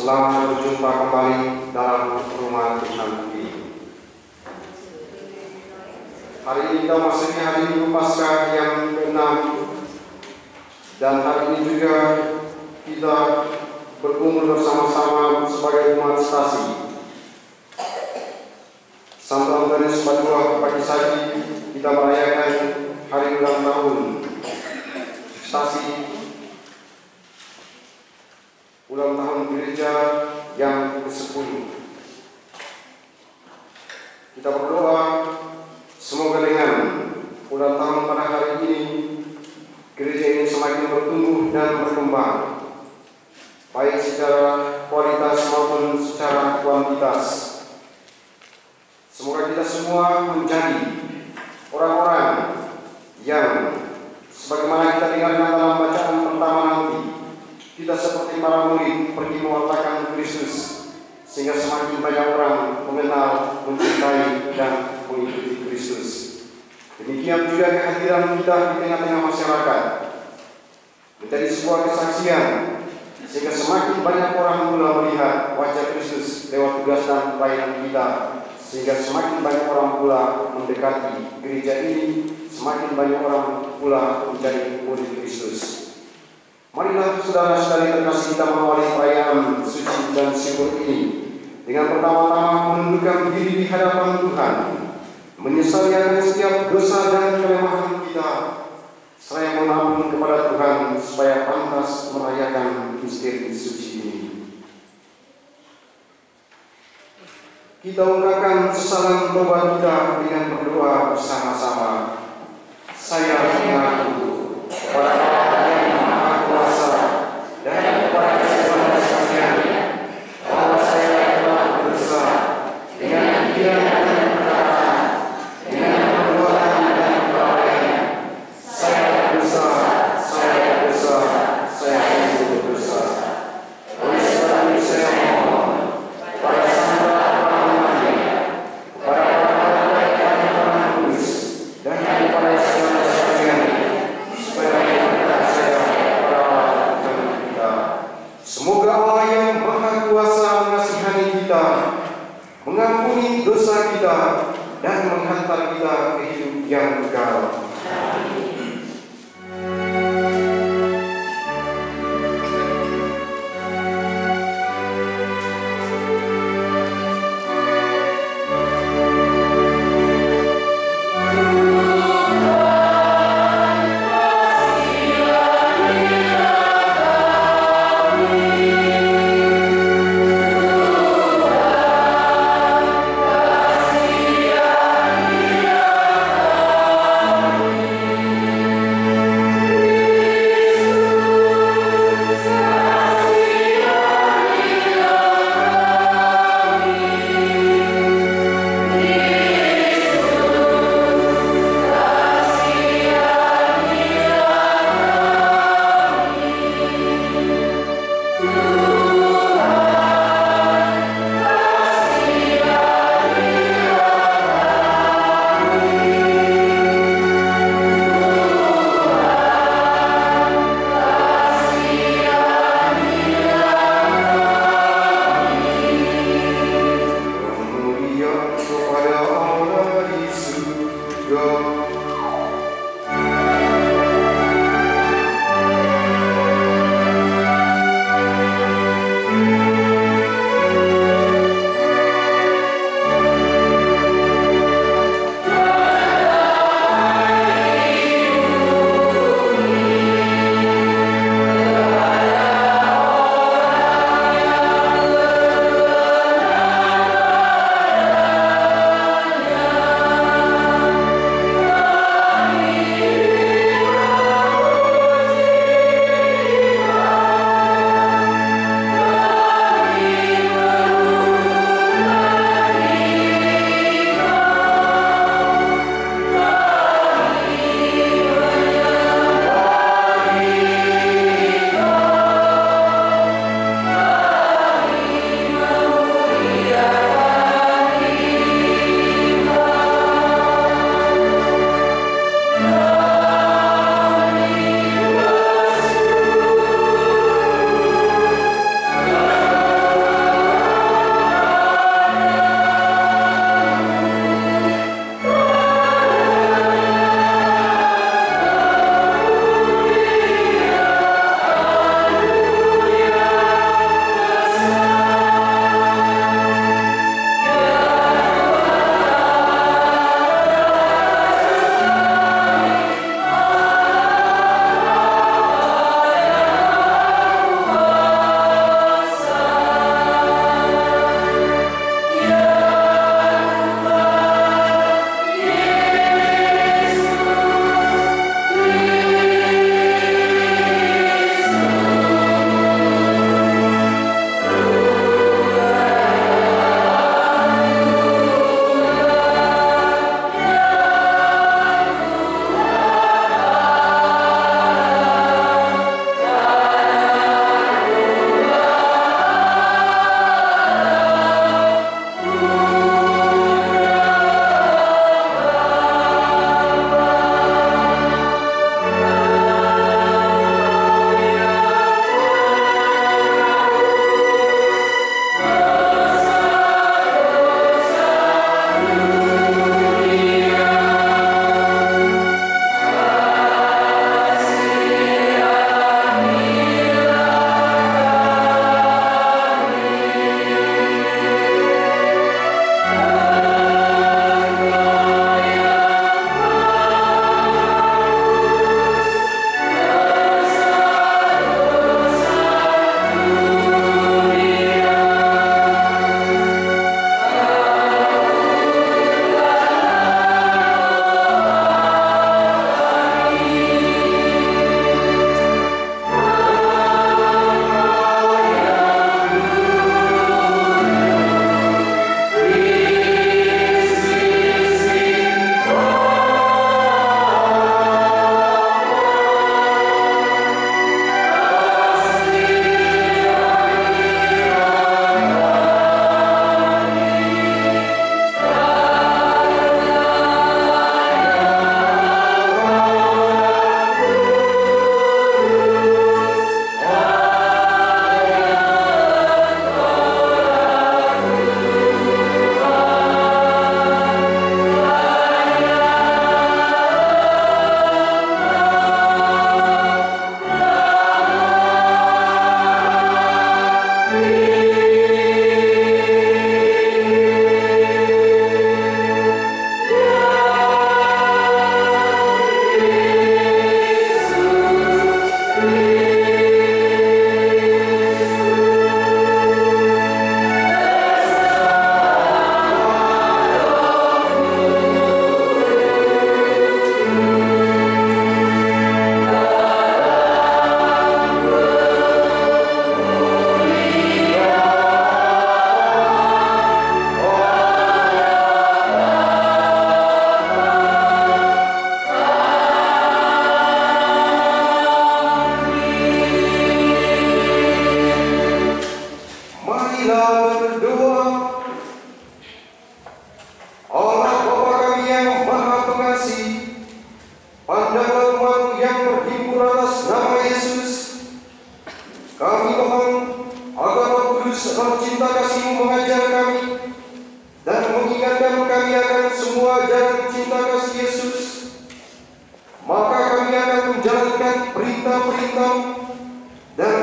Selamat berjumpa kembali dalam rumah Tuhan ini. Hari ini kita memasuki hari Minggu Paskah yang ke-6, dan hari ini juga kita berkumpul bersama-sama sebagai umat stasi. Santo Antonius Padua pagi saja kita merayakan hari ulang tahun stasi, ulang tahun gereja yang ke-10. Kita berdoa semoga dengan ulang tahun pada hari ini gereja ini semakin bertumbuh dan berkembang, baik secara kualitas maupun secara kuantitas. Semoga kita semua menjadi orang-orang yang sebagaimana kita dengarkan dalam bacaan pertama nanti, kita seperti para murid pergi mewartakan Kristus, sehingga semakin banyak orang mengenal, mencintai, dan mengikuti Kristus. Demikian juga kehadiran kita di tengah-tengah masyarakat menjadi sebuah kesaksian, sehingga semakin banyak orang pula melihat wajah Kristus lewat tugas dan pelayanan kita, sehingga semakin banyak orang pula mendekati gereja ini, semakin banyak orang pula menjadi murid Kristus. Marilah saudara-saudari terkasih, kita mengawali perayaan suci dan syukur ini dengan pertama-tama menundukkan diri di hadapan Tuhan, menyesali akan setiap dosa dan kelemahan kita, seraya memohon kepada Tuhan supaya pantas merayakan misteri suci ini. Kita ungkapkan kesalahan tobat kita dengan berdoa bersama-sama. Saya mengaku kepada Allah yang Maha Kuasa dan kepada kesalahan sekalian bahwa saya telah berdosa dengan pikiran dan perkataan, dengan perbuatan dan kelalaian. Saya berdosa, saya berdosa, saya sungguh berdosa. Oleh sebab itu saya mohon pada Sang Bapa, pada para malaikat dan para kudus, dan kepada segala sekalian, supaya berkat saya kepada Allah Tuhan kita. Semoga Allah yang Maha Kuasa mengasihani kita, mengampuni dosa kita, dan menghantar kita ke hidup yang kekal.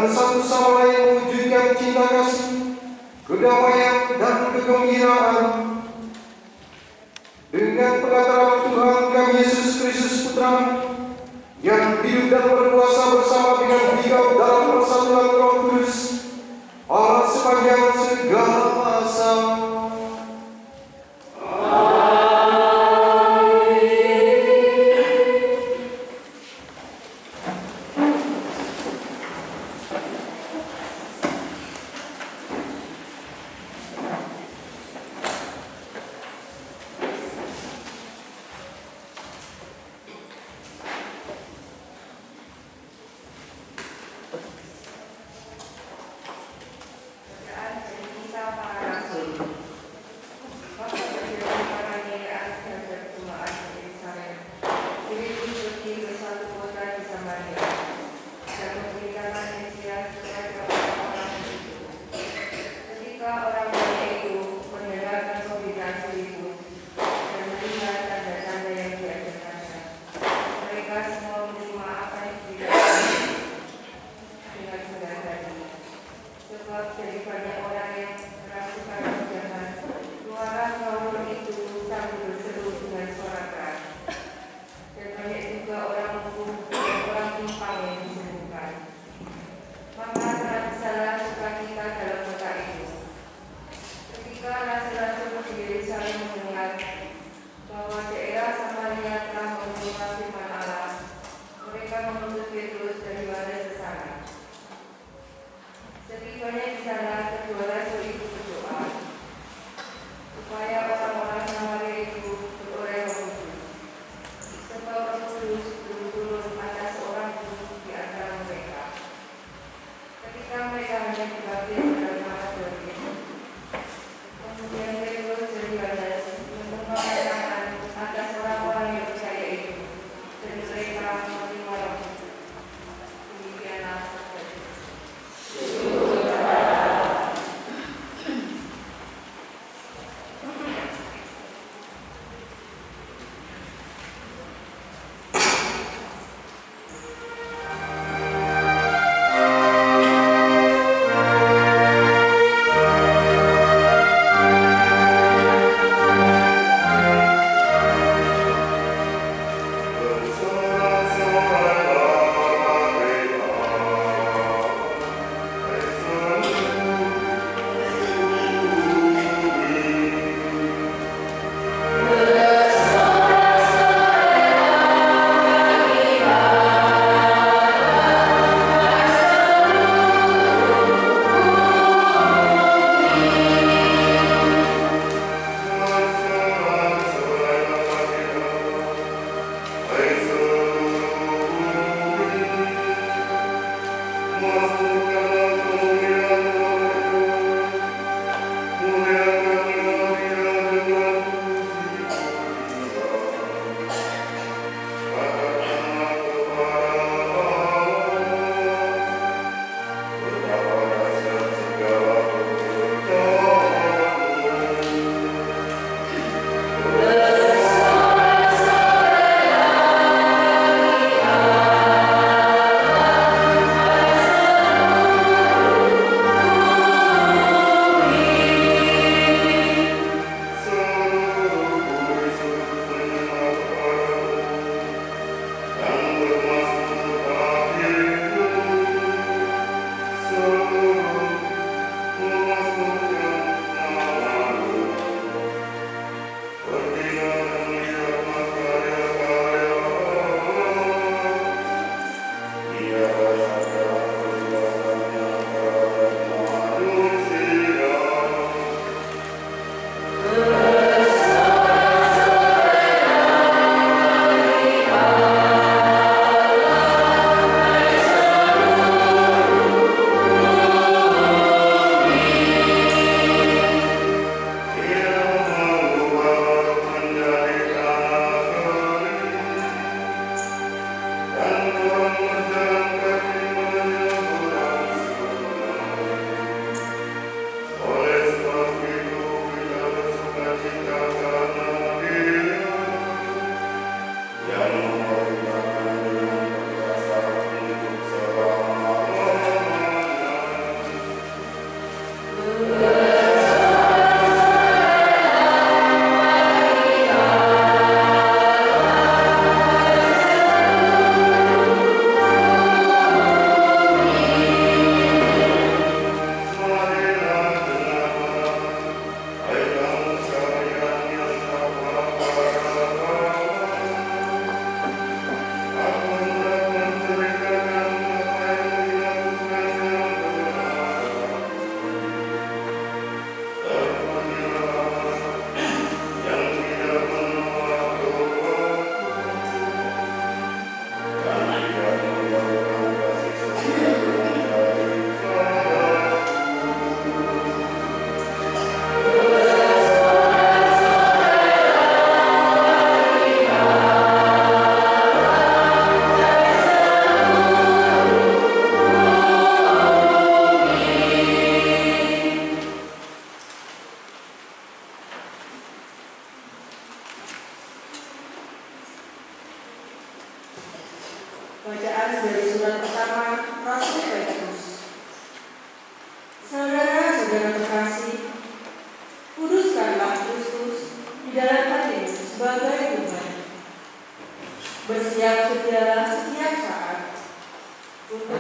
satu sama lain mewujudkan cinta kasih, kedamaian dan kegembiraan. Dengan pengantaran Tuhan kami Yesus Kristus Putra yang hidup dan berkuasa bersama dengan Beliau dalam persatuan Roh Kudus, Allah sepanjang segala masa.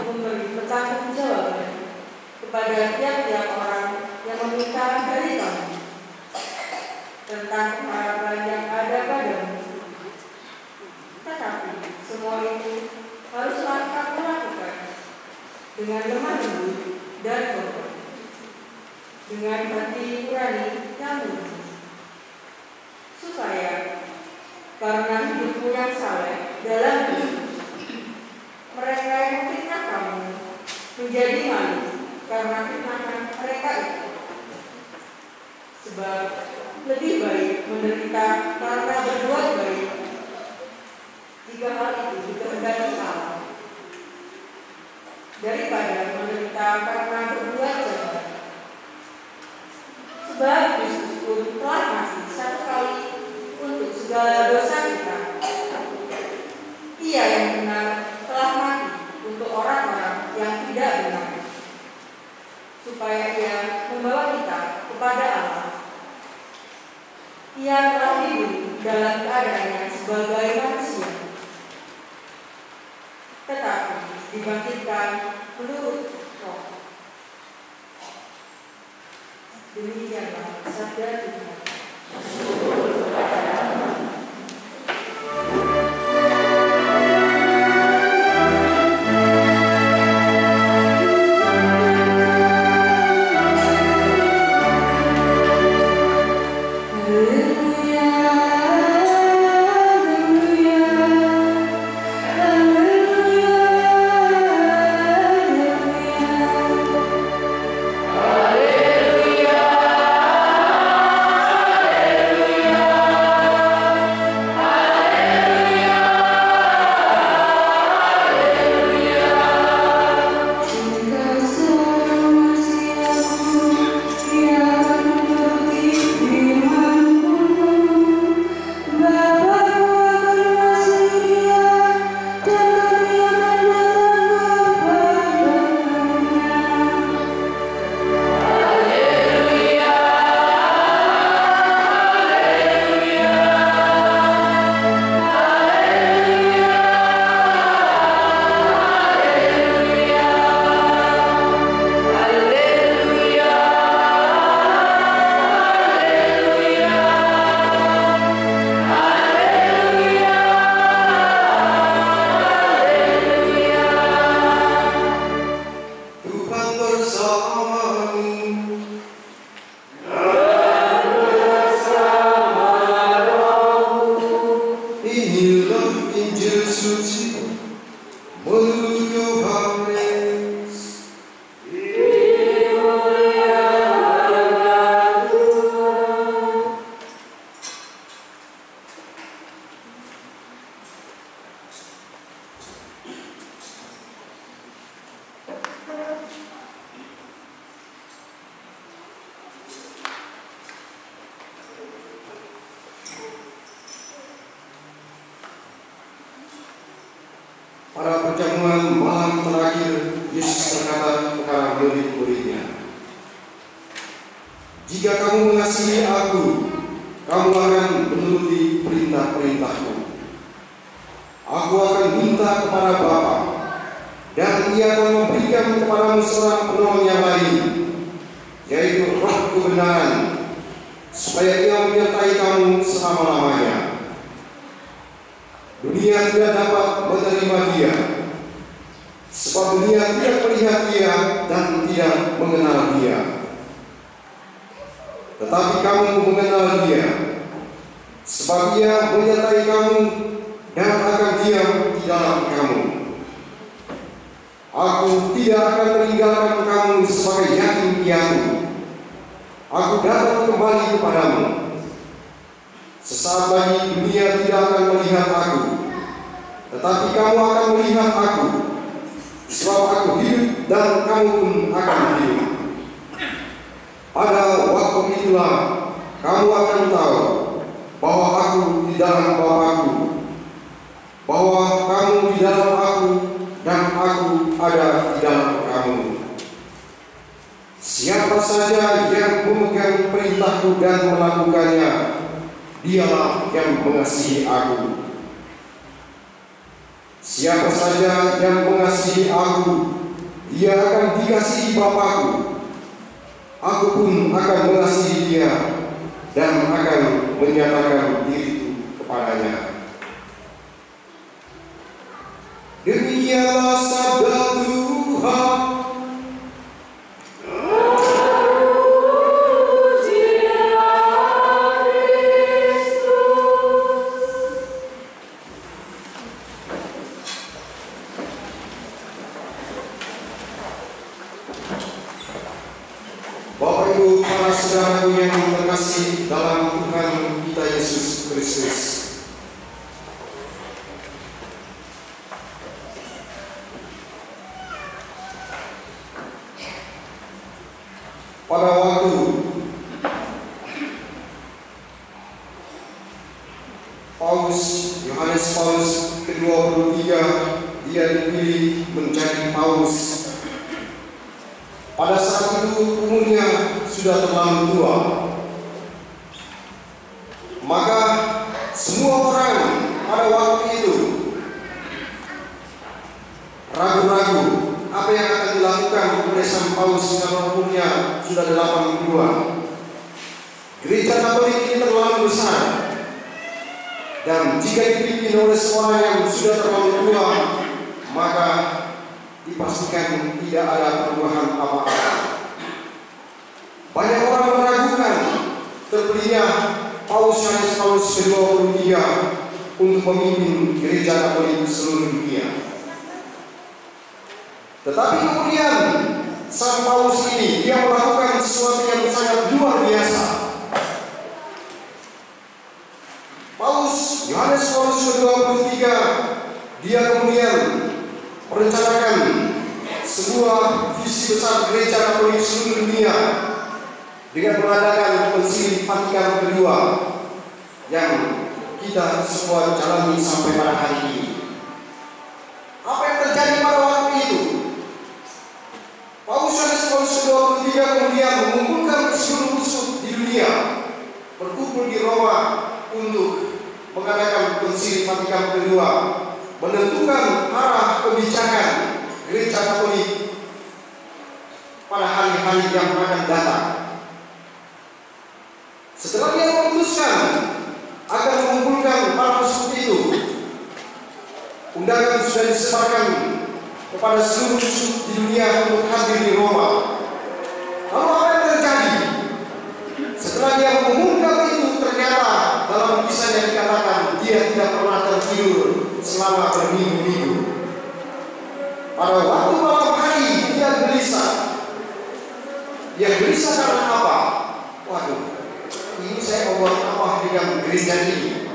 memberi pertanggungjawaban kepada tiap-tiap orang yang meminta dari kamu tentang harapan yang ada padamu. Tetapi semua itu haruslah kamu lakukan dengan lemah lembut dan kokoh, dengan hati nurani yang murni, supaya karena hidupmu yang saleh dalam Kristus, mereka yang memfitnah kamu menjadi malu karena fitnahan mereka itu. Sebab lebih baik menderita karena berbuat baik, jika hal itu dikehendaki Allah, daripada menderita karena berbuat jahat. Sebab Kristus pun telah mati satu kali untuk segala dosa kita. Ia yang benar telah mati untuk orang-orang yang tidak benar, supaya ia membawa kita kepada Allah. Ia telah hidup dalam keadaannya sebagai manusia, tetapi dibangkitkan menurut Roh. Demikianlah sabda Tuhan. Pada perjamuan malam terakhir, Yesus berkata kepada murid-muridnya, "Jika kamu mengasihi Aku, kamu akan menuruti perintah-perintahku. Aku akan minta kepada Bapa, dan Ia akan memberikan kepadamu seorang penolong yang lain, yaitu Roh kebenaran, supaya Ia menyertai kamu selama-lamanya. Dunia tidak dapat menerima Dia, sebab dunia tidak melihat Dia dan tidak mengenal Dia. Tetapi kamu mengenal Dia, sebab Ia menyertai kamu dan akan diam di dalam kamu. Aku tidak akan meninggalkan kamu sebagai yatim piatu. Aku datang kembali kepadamu. Sesaat lagi dunia tidak akan melihat Aku, tetapi kamu akan melihat Aku, sebab Aku hidup dan kamu pun akan hidup. Pada waktu itulah kamu akan tahu bahwa Aku di dalam Bapa-Ku, bahwa kamu di dalam Aku dan Aku ada di dalam kamu. Siapa saja yang memegang perintah-Ku dan melakukannya, dialah yang mengasihi Aku. Siapa saja yang mengasihi Aku Dia akan dikasihi Bapakku. Aku pun akan mengasihi dia dan akan menyatakan diriku kepadanya. Demikianlah sabda Tuhan. Bapak Ibu, para saudaraku yang terkasih dalam Tuhan kita Yesus Kristus. Pada waktu Yohanes Paulus ke-23 dia dipilih menjadi Paus. Pada saat itu umurnya sudah terlalu tua. Maka semua orang pada waktu itu ragu-ragu apa yang akan dilakukan oleh Sang Paus karena umurnya sudah 82. Gereja Katolik ini terlalu besar, dan jika dipimpin oleh seorang yang sudah terlalu tua, maka dipastikan tidak ada perubahan apa-apa. Banyak orang meragukan terpilihnya Paus Yohanes Paulus ke-23 untuk memimpin gereja Katolik seluruh dunia. Tetapi kemudian Sang Paus ini dia melakukan sesuatu yang sangat luar biasa. Paus Yohanes Paulus ke-23 dia kemudian merencanakan sebuah visi besar gereja Katolik seluruh dunia dengan mengadakan Konsili Vatikan kedua yang kita semua jalani sampai pada hari ini. Apa yang terjadi pada waktu itu? Paus Yohanes Paulus ke-23 kemudian mengumpulkan seluruh uskup di dunia berkumpul di Roma untuk mengadakan Konsili Vatikan kedua, menentukan arah kebijakan gereja Katolik pada hari-hari yang akan datang. Setelah dia memutuskan akan mengumpulkan para uskup itu, undangan sudah disebarkan kepada seluruh uskup di dunia untuk hadir di Roma. Lalu apa yang terjadi? Setelah dia mengumumkan itu, ternyata dalam kisahnya dikatakan dia tidak pernah tertidur selama berminggu-minggu. Pada waktu malam hari dia gelisah. Dia gelisah karena apa? Waduh, ini saya membuat apa dengan gereja ini?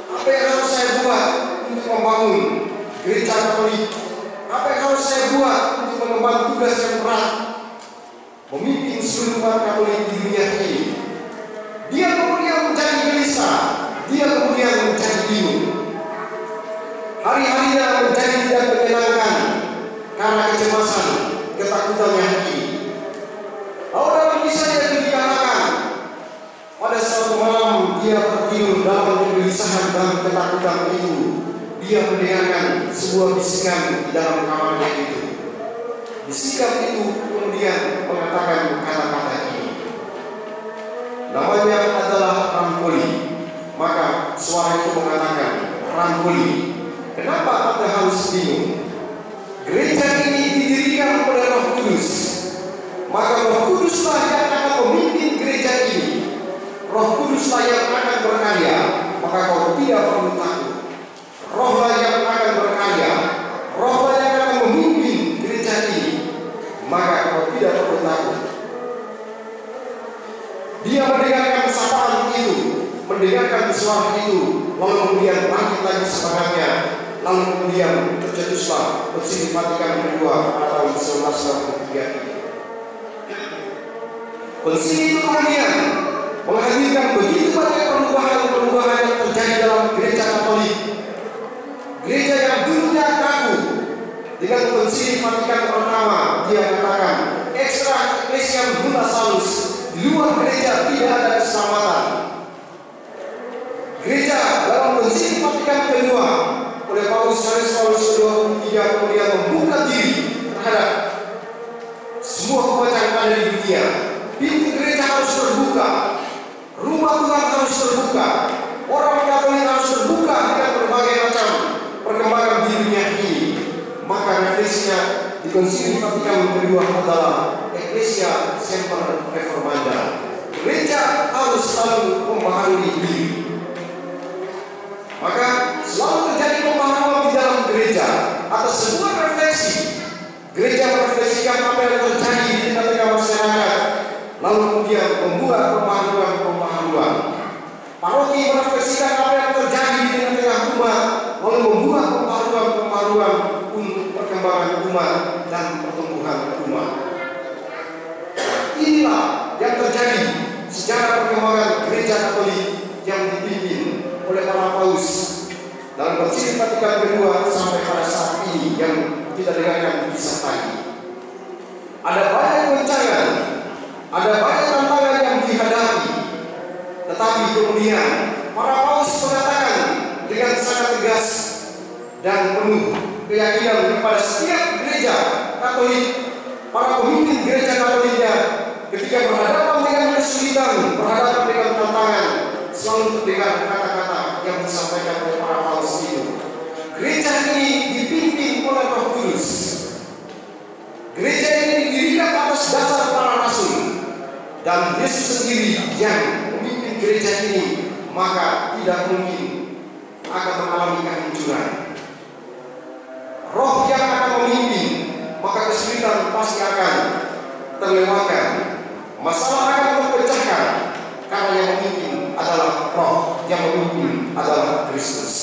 Apa yang harus saya buat untuk membangun gereja Katolik? Apa yang harus saya buat untuk mengemban tugas yang berat memimpin seluruh umat Katolik di dunia ini? Dia kemudian menjadi gelisah. Dia kemudian menjadi bingung. Hari-harinya menjadi tidak menyenangkan karena kecemasan, ketakutannya ini. Lalu dalam kisahnya itu dikatakan pada suatu malam dia tertidur dalam kegelisahan dan ketakutan itu. Dia mendengarkan sebuah bisikan di dalam kamarnya itu. Bisikan itu kemudian mengatakan kata-kata ini. Namanya adalah Rampoli. Maka suara itu mengatakan, Rampoli, kenapa Anda harus bingung? Gereja ini didirikan oleh Roh Kudus. Maka Roh Kuduslah yang akan memimpin gereja ini. Roh Kuduslah yang akan berkarya. Maka kau tidak perlu takut. Rohlah yang akan berkarya. Rohlah yang akan memimpin gereja ini. Maka kau tidak perlu takut. Dia mendengarkan sapaan itu, mendengarkan suara itu, lalu kemudian bangkit lagi semangatnya, lalu kemudian tercetuslah Konsili Vatikan kedua pada tahun 1963 ini. Konsili itu kemudian menghadirkan begitu banyak perubahan-perubahan yang terjadi dalam gereja Katolik. Gereja yang dulunya kaku, dengan Konsili Vatikan pertama dia katakan extra ecclesiam nulla salus, di luar gereja tidak ada keselamatan. Gereja dalam Konsili Vatikan kedua oleh Paus Yohanes Paulus ke-23 kemudian membuka diri terhadap Konsili Vatikan kedua adalah Ecclesia Semper Reformanda. Gereja harus selalu membaharui diri. Maka selalu terjadi pemahaman di dalam gereja atas sebuah refleksi. Gereja merefleksikan apa yang terjadi di tengah-tengah masyarakat, lalu kemudian membuat pemahaman. Paroki merefleksikan apa yang terjadi di tengah-tengah umat, lalu membuat pemahaman untuk perkembangan umat dan pertumbuhan umat. Inilah yang terjadi sejarah perkembangan gereja Katolik yang dipimpin oleh para paus dalam Konsili Vatikan kedua sampai pada saat ini yang kita dengarkan disertai. Ada banyak goncangan, ada banyak tantangan yang dihadapi, tetapi kemudian para paus mengatakan dengan sangat tegas dan penuh keyakinan kepada setiap gereja Katolik, para pemimpin gereja Katoliknya ketika berhadapan dengan kesulitan, berhadapan dengan tantangan, selalu terdengar kata-kata yang disampaikan oleh para paus itu. Gereja ini dipimpin oleh Roh Kudus. Gereja ini didirikan atas dasar para rasul, dan Yesus sendiri yang memimpin gereja ini, maka tidak mungkin akan mengalami kehancuran. Roh yang akan memimpin, maka kesulitan pasti akan terlewatkan. Masalah akan terpecahkan karena yang memimpin adalah Roh, yang memimpin adalah Kristus.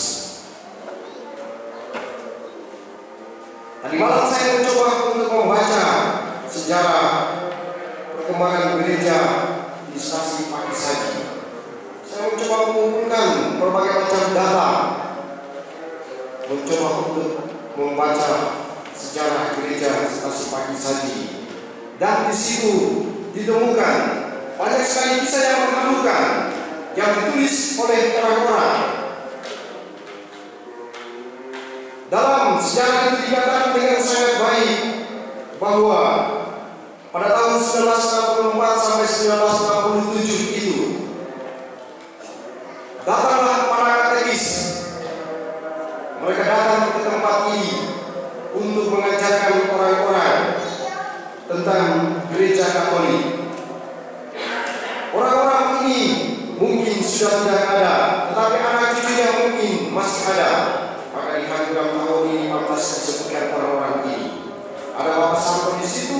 Tadi malam saya mencoba untuk membaca sejarah perkembangan gereja di Stasi Pagi Saji. Saya mencoba mengumpulkan berbagai macam data, mencoba untuk membaca sejarah gereja Stasi Pagi Saji, dan di situ ditemukan banyak sekali kisah yang mengharukan yang ditulis oleh orang-orang. Dalam sejarah itu dikatakan dengan sangat baik bahwa pada tahun 1964 sampai 1967 itu datanglah para katekis. Mereka datang ke tempat ini untuk mengajarkan orang-orang tentang gereja Katolik. Orang-orang ini mungkin sudah tidak ada, tetapi anak cucunya mungkin masih ada. Maka di hari ulang tahun ini pantas disebutkan orang-orang ini. Ada Bapak Sampo di situ,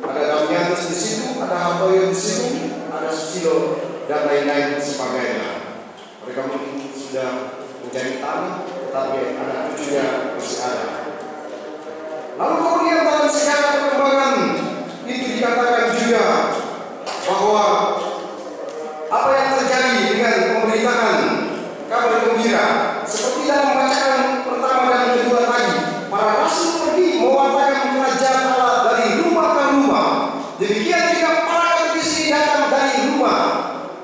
ada Damianus di situ, ada Hartoyo di situ, ada Susilo dan lain-lain sebagainya. Mereka mungkin sudah menjadi tanah, tetapi anak cucunya masih ada. Lalu kemudian dalam sejarah perkembangan itu dikatakan juga bahwa apa yang terjadi dengan pemberitaan kabar gembira seperti dalam bacaan pertama dan kedua tadi, para rasul pergi mewartakan kerajaan Allah dari rumah ke rumah. Demikian juga para katekis ini datang dari rumah,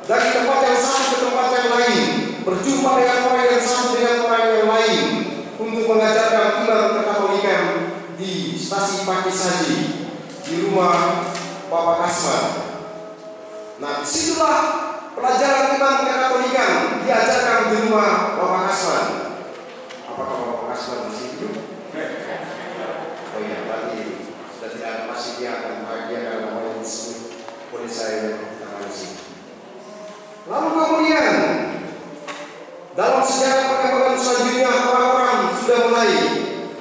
dari tempat yang satu ke tempat yang lain, berjumpa dengan orang yang satu dengan orang yang lain untuk mengajarkan iman kekatolikan di Stasi Pagi Saji di rumah Bapak Kasman. Nah, disitulah pelajaran iman kekatolikan diajarkan di rumah Bapak Kasman. Apakah Bapak Kasman di situ? Oh iya, berarti sudah tidak ada pasti dia akan bahagia karena namanya disebut oleh saya di sini. Lalu kemudian dalam sejarah perkembangan selanjutnya, orang-orang sudah mulai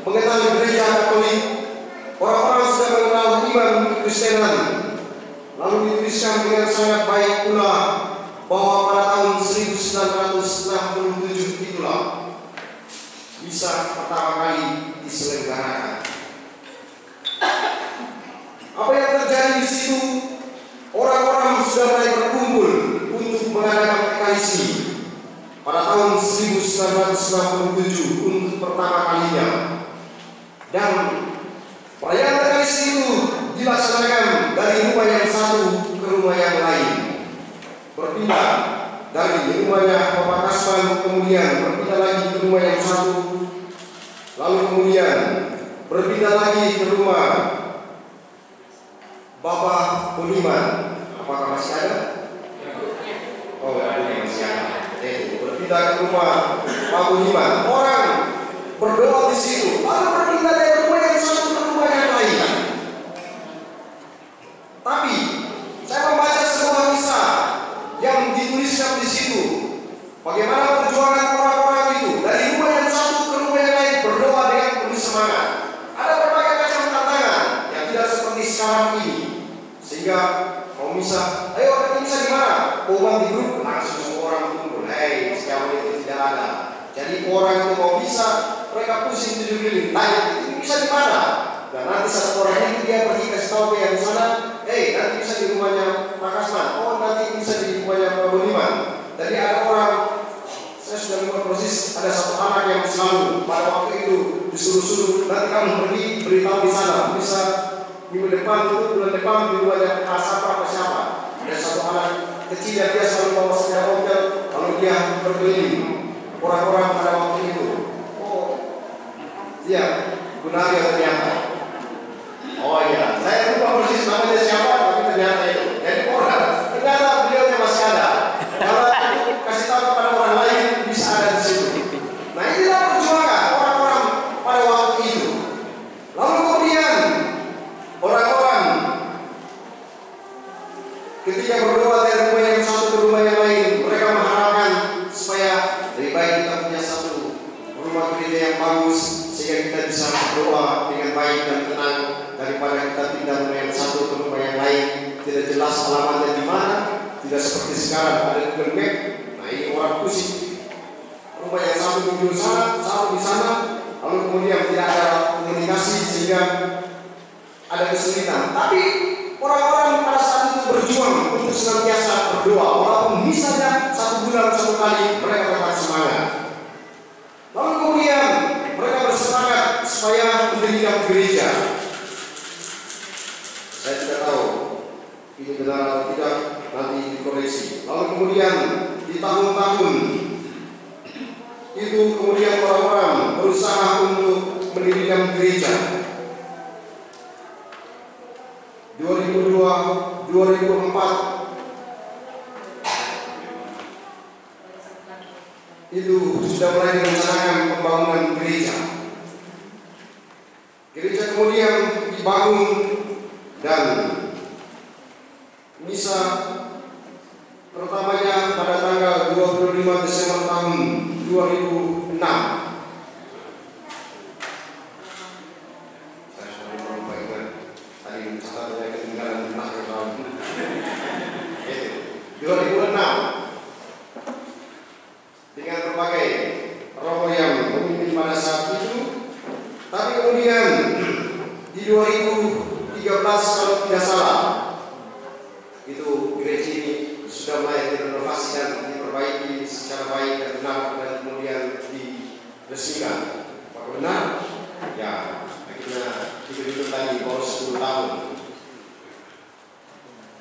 mengetahui gereja Katolik. Orang-orang sudah mengenal iman Kekristenan. Lalu dituliskan dengan sangat baik pula bahwa pada tahun 1967 itulah misa pertama kali diselenggarakan. Apa yang terjadi di situ? Orang-orang sudah mulai berkumpul untuk mengadakan ekaristi pada tahun 1997 untuk pertama kalinya. Dan perayaan ekaristi itu dilaksanakan dari rumah yang satu ke rumah yang lain. Berpindah dari rumahnya Bapak Kasman, kemudian berpindah lagi ke rumah yang satu, lalu kemudian berpindah lagi ke rumah Bapak Budiman. Apakah masih ada? Oh, masih ada. Berpindah ke rumah Pak Budiman. Orang berdoa di situ, lalu berpindah dari rumah yang satu ke rumah sekarang ini. Sehingga kalau bisa, ayo kita bisa di mana? Mau di grup, langsung semua orang kumpul. Hei, sejauh itu tidak ada. Jadi orang itu mau bisa, mereka pusing 7 keliling. Tanya, itu bisa di mana? Dan nanti satu orang itu dia pergi ke stop yang di sana. Hei, nanti bisa di rumahnya Pak Kasman. Oh, nanti bisa di rumahnya Pak Budiman. Jadi ada orang, saya sudah membuat proses, ada satu anak yang selalu pada waktu itu disuruh-suruh, nanti kamu pergi beritahu di sana. Bisa minggu depan itu, bulan depan di rumahnya siapa apa siapa. Ada satu anak kecil yang dia selalu bawa sepeda motor, lalu dia berkeliling orang-orang pada waktu itu. Oh, iya, benar ya ternyata. Oh iya, saya lupa persis namanya siapa, tapi ternyata itu. Jadi orang, ternyata beliau masih ada. Kalau itu kasih tahu kepada orang lain bisa ada di situ. Nah inilah perjuangan orang-orang pada waktu itu. Lalu kemudian orang-orang ketika berdoa dari rumah yang satu ke rumah yang lain, mereka mengharapkan supaya lebih baik kita punya satu rumah gereja yang bagus sehingga kita bisa berdoa dengan baik dan tenang daripada kita pindah rumah yang satu ke rumah yang lain, tidak jelas alamatnya di mana, tidak seperti sekarang ada Google Map. Nah ini orang pusing, rumah yang satu muncul sana, satu di sana, lalu kemudian tidak ada komunikasi sehingga ada kesulitan. Tapi orang-orang pada saat itu berjuang untuk senantiasa berdoa, walaupun misalnya 1 bulan 1 kali mereka tetap semangat. Lalu kemudian mereka bersemangat supaya mendirikan gereja. Saya tidak tahu ini benar atau tidak, nanti dikoreksi. Lalu kemudian di tahun-tahun itu kemudian orang-orang berusaha untuk mendirikan gereja. 2002, 2004 itu sudah mulai direncanakan pembangunan gereja. Gereja kemudian dibangun dan misa pertamanya pada tanggal 25 Desember tahun 2006. Saya sudah lupa ingat tadi catatannya ketinggalan di belakang tahun 2006 dengan berbagai roh yang memimpin pada saat itu. Tapi kemudian di 2013 kalau tidak salah itu gereja ini sudah mulai direnovasi dan diperbaiki secara baik dan benar dan kemudian diresmikan. Apakah benar? Ya, akhirnya itu tadi baru 10 tahun.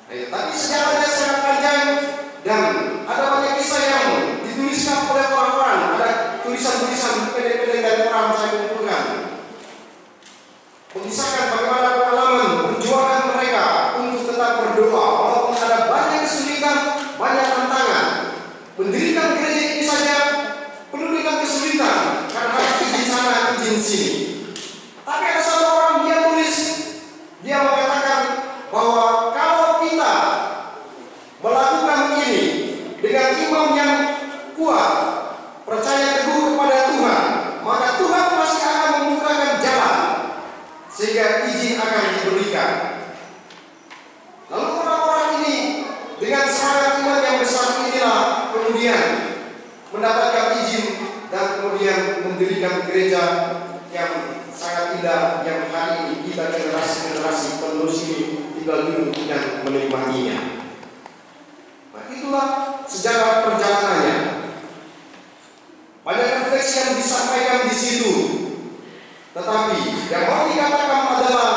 Tapi sejarahnya sangat panjang dan ada banyak kisah yang dituliskan oleh orang-orang. Ada tulisan-tulisan pendek-pendek dari orang saya kumpulkan, mengisahkan bagaimana pengalaman perjuangan mereka untuk tetap berdoa walaupun ada banyak kesulitan, banyak tantangan. Mendirikan gereja ini saja penuh dengan kesulitan karena harus izin sana, izin sini. Tapi ada satu orang dia tulis, dia mengatakan bahwa kalau kita melakukan ini dengan iman yang kuat, percaya teguh kepada Tuhan, maka Tuhan pasti akan membukakan jalan sehingga izin akan diberikan. Lalu orang-orang ini dengan semangat iman yang besar inilah kemudian mendapatkan izin dan kemudian mendirikan gereja yang sangat indah yang hari ini kita generasi-generasi penerus ini tinggal duduk dan menikmatinya. Nah itulah sejarah perjalanannya. Banyak refleksi yang disampaikan di situ. Tetapi yang mau dikatakan adalah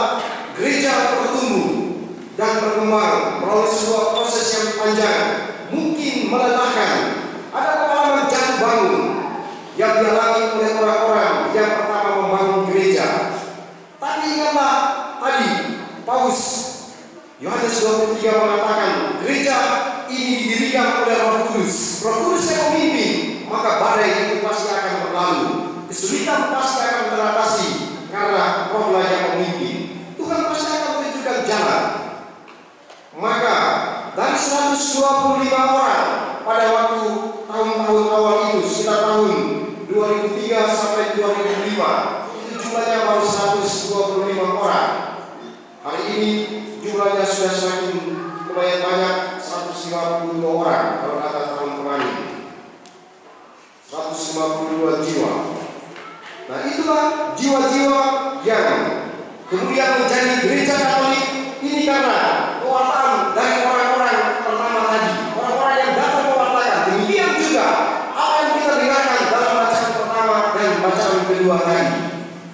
gereja bertumbuh dan berkembang melalui sebuah proses yang panjang, mungkin melelahkan. Ada pengalaman jatuh bangun yang dialami oleh orang-orang yang pertama membangun gereja. Tapi ingatlah tadi Paus Yohanes 23 mengatakan gereja ini didirikan oleh Roh Kudus. Roh Kudus yang memimpin, maka badai itu pasti akan berlalu. Kesulitan pasti akan teratasi karena Rohlah yang memimpin. Tuhan pasti akan menunjukkan jalan. Maka dari 125 orang pada waktu tahun-tahun awal itu, sekitar tahun 2003 sampai 2005, itu jumlahnya baru 125 orang. Hari ini sudah semakin lumayan banyak, 152 orang kalau kata tahun kemarin, 152 jiwa. Nah, itulah jiwa-jiwa yang kemudian menjadi gereja Katolik ini karena pewartaan dari orang-orang pertama tadi, orang-orang yang datang mewartakan. Demikian juga apa yang kita dengarkan dalam bacaan pertama dan bacaan kedua tadi.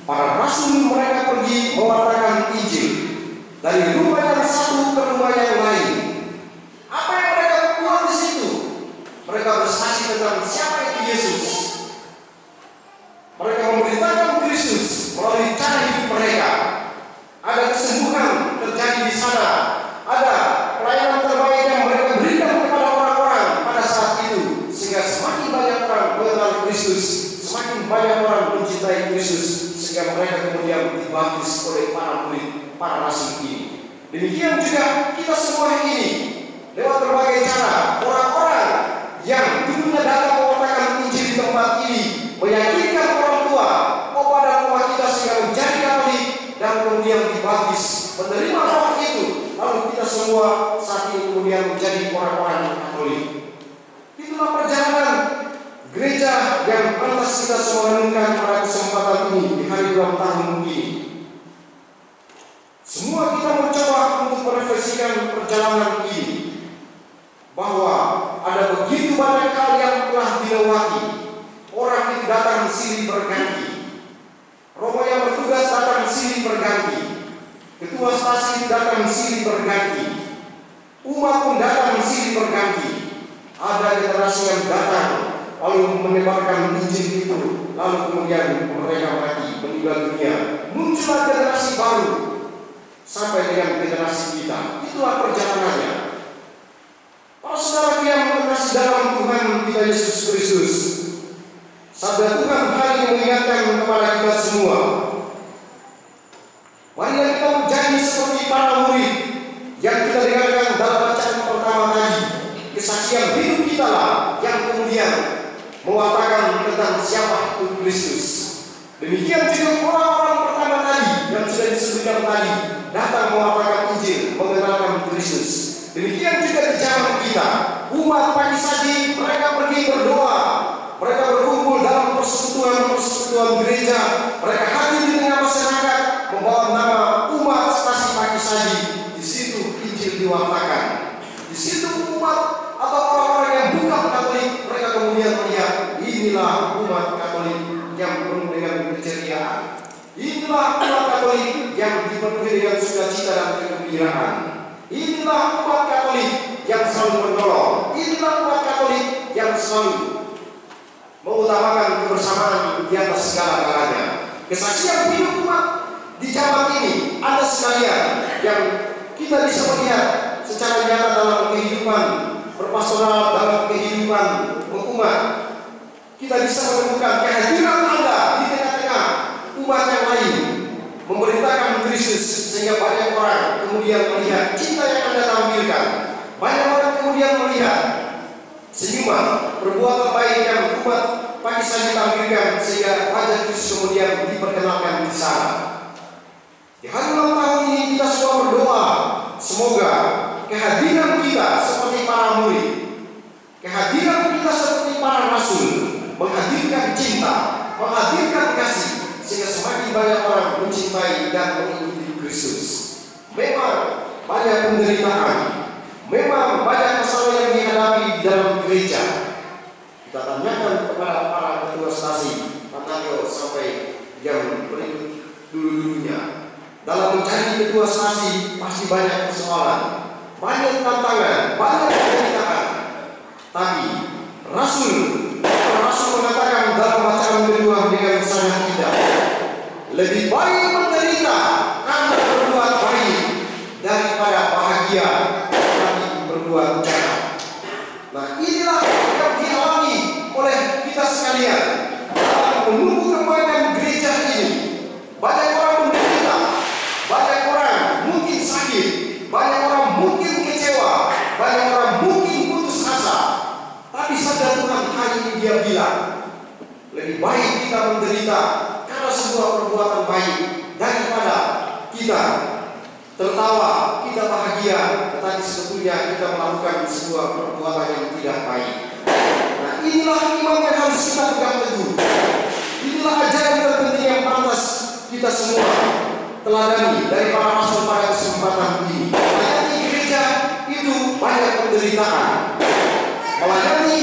Para rasul mereka pergi mewartakan Injil dari rumah yang satu ke rumah yang lain. Apa yang mereka buat di situ? Mereka bersaksi tentang siapa itu Yesus. Mereka memberitakan Kristus melalui cara hidup mereka. Ada kesembuhan terjadi di sana. Ada pelayanan terbaik yang mereka berikan kepada orang-orang pada saat itu, sehingga semakin banyak orang mengenal Kristus, semakin banyak orang mencintai Kristus, sehingga mereka kemudian dibaptis oleh para murid, para rasul ini. Demikian juga kita semua ini lewat berbagai cara, orang-orang yang dulunya datang mewartakan Injil di tempat ini, meyakinkan orang tua kepada rumah kita sehingga menjadi Katolik dan kemudian dibaptis, menerima roh itu, lalu kita semua saat ini kemudian menjadi orang-orang Katolik. Itulah perjalanan gereja yang pantas kita semua renungkan pada kesempatan ini di hari ulang tahun ini. Semua kita mencoba untuk merefleksikan perjalanan ini, bahwa ada begitu banyak hal yang telah dilewati. Orang itu datang silih berganti, romo yang bertugas datang silih berganti, ketua stasi datang silih berganti, umat pun datang silih berganti. Ada generasi yang datang lalu menebarkan Injil itu, lalu kemudian mereka mati, meninggal dunia. Muncullah generasi baru sampai dengan generasi kita. Itulah perjalanannya. Para saudara yang terkasih dalam Tuhan kita Yesus Kristus, sabda Tuhan hari ini mengingatkan kepada kita semua, marilah kita menjadi seperti para murid yang kita dengarkan dalam bacaan pertama tadi. Kesaksian hidup kita lah yang kemudian mewartakan tentang siapa itu Kristus. Demikian juga orang-orang pertama tadi yang sudah disebutkan tadi datang mewartakan Injil, mengenalkan Kristus. Demikian juga di zaman kita, umat pagi saji mereka pergi berdoa, mereka berkumpul dalam persekutuan gereja, mereka hadir di tengah masyarakat membawa nama umat stasi pagi saji. Di situ Injil diwartakan. Di situ umat atau orang-orang yang bukan Katolik mereka kemudian melihat, inilah umat Katolik yang penuh dengan keceriaan. Inilah umat Katolik yang dipenuhi dengan sukacita dan kegembiraan. Inilah umat Katolik yang selalu menolong. Inilah umat Katolik yang selalu mengutamakan kebersamaan di atas segala-galanya. Kesaksian hidup umat di zaman ini ada sekalian yang kita bisa melihat secara nyata dalam kehidupan berpastoral, dalam kehidupan umat. Kita bisa menemukan kehadiran Anda di tengah-tengah umat yang lain, memberitakan Kristus, sehingga banyak orang kemudian melihat cinta yang Anda tampilkan. Banyak orang kemudian melihat senyuman, perbuatan baik yang umat pagi saja tampilkan, sehingga wajah Kristus kemudian diperkenalkan di sana. Di hari ulang tahun ini kita semua berdoa, semoga kehadiran kita seperti para murid, kehadiran kita seperti para rasul, menghadirkan cinta, menghadirkan kasih, sehingga semakin banyak orang mencintai dan mengikuti Kristus. Memang banyak penderitaan, memang banyak masalah yang dihadapi di dalam gereja. Kita tanyakan kepada para ketua stasi, Pantario sampai yang berikut dulu-dulunya. Dalam menjadi ketua stasi pasti banyak persoalan, banyak tantangan, banyak penderitaan. Tapi Rasul mengatakan dalam bacaan kedua dengan sangat indah, lebih baik menderita karena berbuat baik daripada bahagia tapi berbuat jahat. Nah, inilah yang dialami oleh kita sekalian dalam menunggu kebaikan gereja ini. Banyak orang menderita, banyak orang mungkin sakit, banyak orang mungkin kecewa, banyak orang mungkin putus asa. Tapi sabda Tuhan hari ini dia bilang, lebih baik kita menderita karena sebuah perbuatan baik daripada kita tertawa, kita bahagia, tetapi sebetulnya kita melakukan sebuah perbuatan yang tidak baik. Nah, inilah iman yang harus kita pegang teguh. Inilah ajaran terpenting yang pantas kita semua teladani dari para rasul pada kesempatan ini. Melayani gereja itu banyak penderitaan. Melayani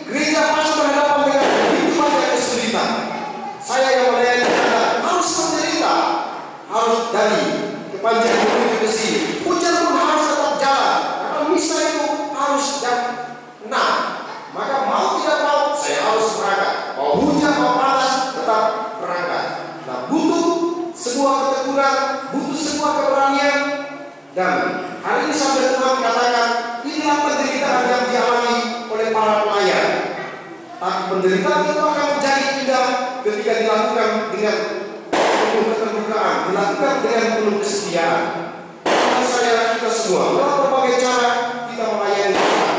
gereja pasti berhadapan dengan begitu banyak kesulitan. Saya yang melayani Anda harus menderita, harus dari kepanjang menuju ke sini. Hujan pun harus tetap jalan, karena misa itu harus jam 6. Maka mau tidak mau saya harus berangkat. Mau hujan mau panas tetap berangkat. Nah, butuh sebuah ketekunan, butuh sebuah keberanian. Dan hari ini sampai Tuhan katakan, inilah penderitaan yang dialami oleh para pelayan. Tapi penderitaan itu akan menjadi indah ketika dilakukan dengan penuh keterbukaan, dilakukan dengan penuh kesetiaan. Saya kita semua dalam berbagai cara kita melayani Tuhan,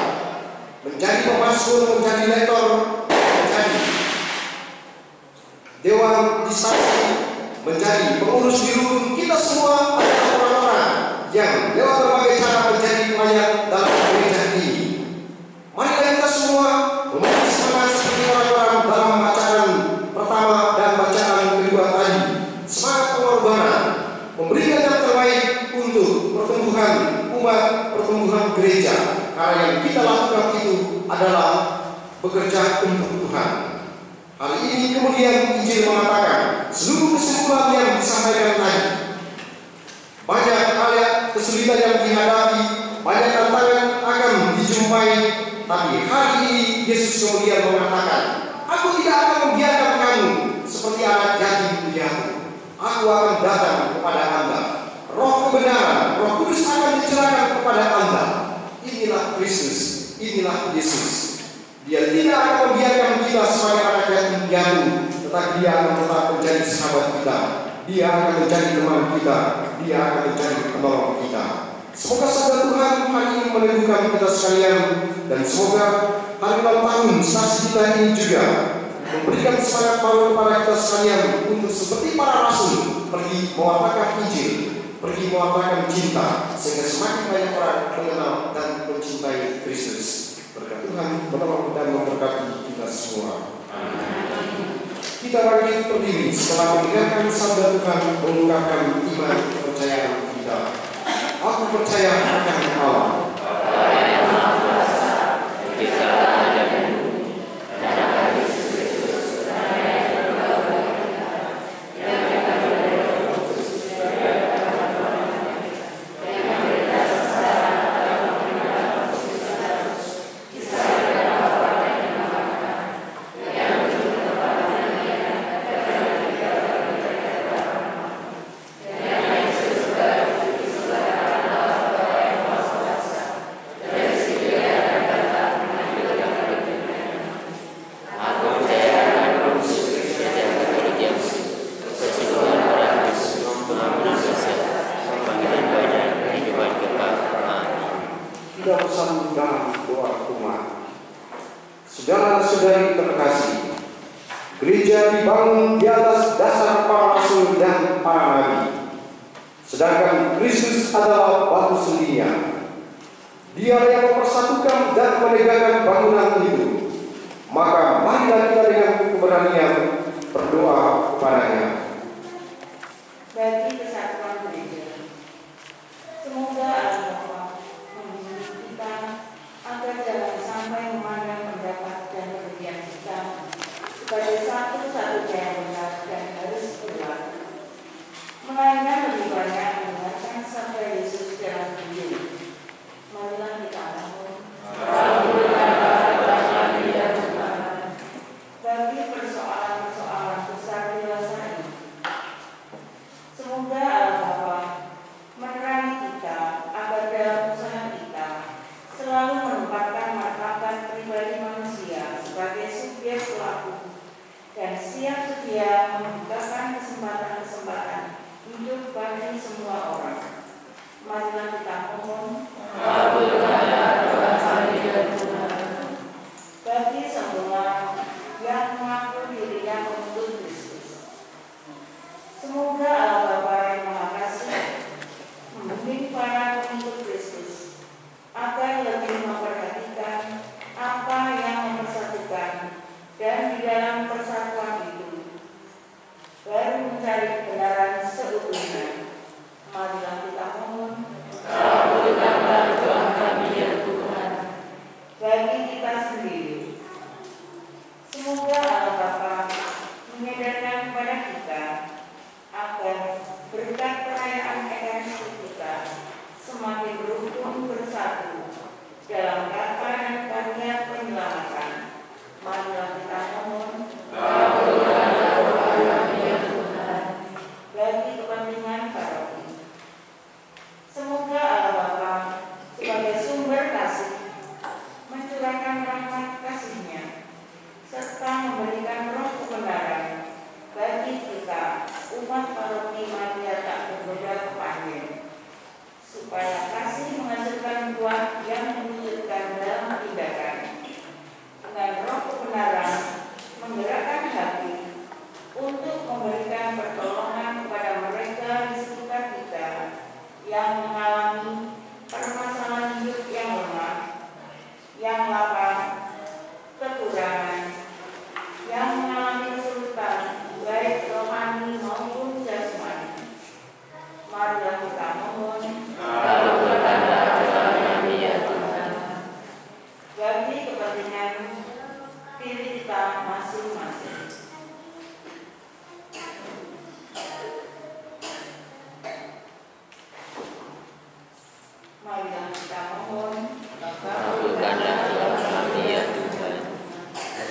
menjadi pemazmur, menjadi lektor, menjadi dewan disaksi, menjadi pengurus di rukun. Kita semua adalah orang-orang yang lewat berbagai cara menjadi pelayan dalam gereja ini. Marilah kita semua memiliki semangat seperti orang-orang dalam bacaan pertama dan bacaan kedua tadi. Semangat pengorbanan, memberikan yang terbaik untuk pertumbuhan umat, pertumbuhan gereja. Karena yang kita lakukan itu adalah bekerja untuk Tuhan. Hari ini kemudian Injil mengatakan seluruh kesimpulan yang disampaikan tadi, banyak hal kesulitan yang dihadapi, banyak tantangan akan dijumpai, tapi hari ini Yesus kemudian mengatakan, aku tidak akan membiarkan kamu seperti anak yatim piatu. Aku akan datang kepada Anda. Roh kebenaran, Roh Kudus akan dicerahkan kepada Anda. Inilah Kristus, inilah Yesus. Dia tidak akan membiarkan kita sebagai anak yatim piatu, tetapi Dia akan tetap menjadi sahabat kita. Dia akan menjadi teman kita. Dia akan menjadi penolong kita. Semoga sabda Tuhan hari ini meneguhkan kita sekalian, dan semoga hari ulang tahun stasi kita ini juga memberikan semangat baru kepada kita sekalian untuk seperti para rasul pergi mewartakan Injil, pergi mewartakan cinta, sehingga semakin banyak orang mengenal dan mencintai Kristus. Berkat Tuhan menolong dan memberkati kita semua. Kita bangkit berdiri setelah mendengarkan sabda Tuhan, mengungkapkan iman kepercayaan kita. Aku percaya akan Allah. Kita bersama dalam doa umat. Saudara-saudari terkasih, gereja dibangun di atas dasar para rasul dan para nabi, sedangkan Kristus adalah batu sendirian. Dia yang mempersatukan dan menegakkan bangunan itu. Maka marilah kita dengan keberanian berdoa kepadanya. Bagi kesatuan gereja, semoga Allah agar jangan sampai memandang pendapat dan kepentingan kita sebagai satu-satunya yang benar dan harus berlaku, melainkan lebih banyak mendengarkan sabda Yesus dalam Injil. Marilah kita mohon bagi persoalan-persoalan besar dewasa ini. Semoga